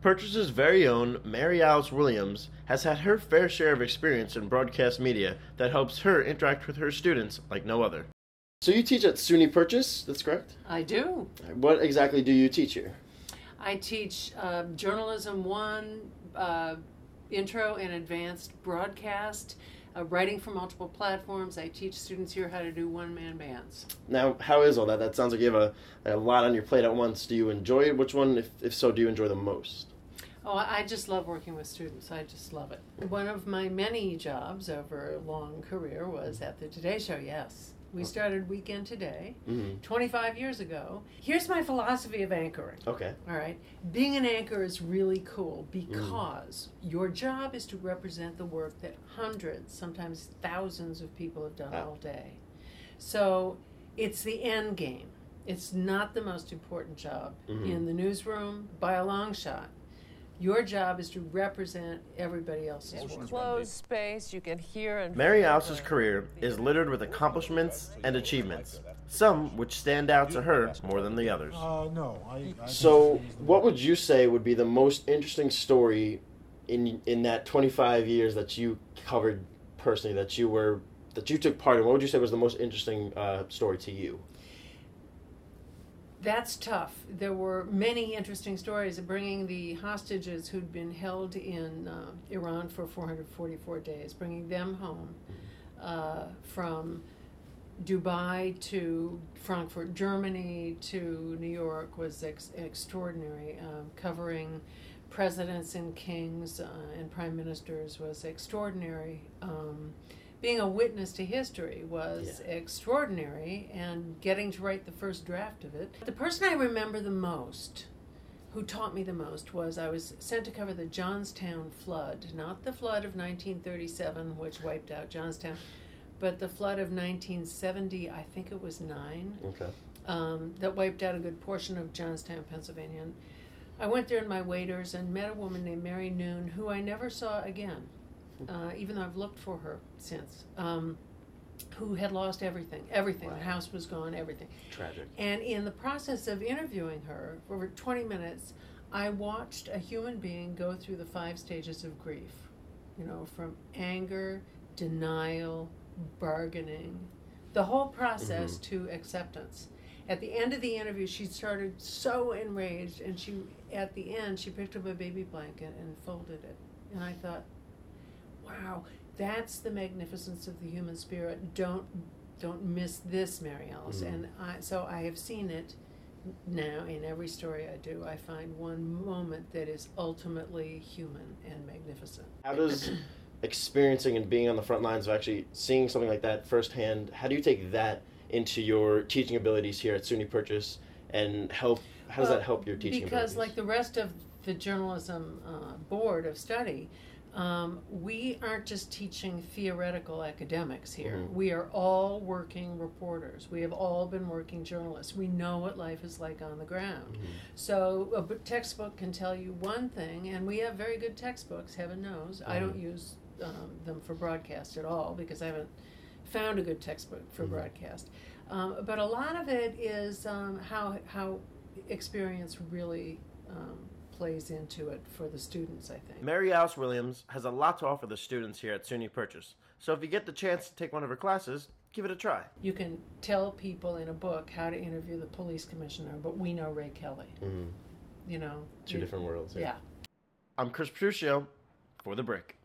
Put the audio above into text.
Purchase's very own Mary Alice Williams has had her fair share of experience in broadcast media that helps her interact with her students like no other. So you teach at SUNY Purchase, that's correct? I do. What exactly do you teach here? I teach Journalism 1, Intro and Advanced Broadcast, writing for multiple platforms. I teach students here how to do one-man bands. Now, how is all that? That sounds like you have a lot on your plate at once. Do you enjoy it? Which one, if so, do you enjoy the most? Oh, I just love working with students. I just love it. One of my many jobs over a long career was at the Today Show, yes. We started Weekend Today 25 years ago. Here's my philosophy of anchoring. Okay. All right. Being an anchor is really cool because your job is to represent the work that hundreds, sometimes thousands of people have done all day. So it's the end game. It's not the most important job in the newsroom by a long shot. Your job is to represent everybody else's work. Closed space, you can hear and Mary Alice's career is littered with accomplishments and achievements, some which stand out to her more than the others. No. So, what would you say would be the most interesting story in that 25 years that you covered personally, that you took part in? What would you say was the most interesting story to you? That's tough. There were many interesting stories of bringing the hostages who'd been held in Iran for 444 days, bringing them home from Dubai to Frankfurt, Germany to New York was extraordinary. Covering presidents and kings and prime ministers was extraordinary. Being a witness to history was extraordinary, and getting to write the first draft of it. The person I remember the most, who taught me the most, was I was sent to cover the Johnstown flood, not the flood of 1937, which wiped out Johnstown, but the flood of 1970, I think it was 9, that wiped out a good portion of Johnstown, Pennsylvania. And I went there in my waders and met a woman named Mary Noon, who I never saw again. Even though I've looked for her since, who had lost everything. Everything. Wow. The house was gone, everything. Tragic. And in the process of interviewing her, for over 20 minutes, I watched a human being go through the 5 stages of grief. From anger, denial, bargaining, the whole process to acceptance. At the end of the interview, she started so enraged, and at the end, she picked up a baby blanket and folded it. And I thought, wow, that's the magnificence of the human spirit. Don't miss this, Mary Alice. And so I have seen it now in every story I do. I find one moment that is ultimately human and magnificent. How does experiencing and being on the front lines of actually seeing something like that firsthand, how do you take that into your teaching abilities here at SUNY Purchase, and how does that help your teaching abilities? Because like the rest of the journalism board of study, we aren't just teaching theoretical academics here. We are all working reporters. We have all been working journalists. We know what life is like on the ground. So a textbook can tell you one thing, and we have very good textbooks, heaven knows. I don't use them for broadcast at all because I haven't found a good textbook for broadcast. But a lot of it is how experience really plays into it for the students, I think. Mary Alice Williams has a lot to offer the students here at SUNY Purchase. So if you get the chance to take one of her classes, give it a try. You can tell people in a book how to interview the police commissioner, but we know Ray Kelly. Two different worlds. Yeah. I'm Chris Petruccio for The Brick.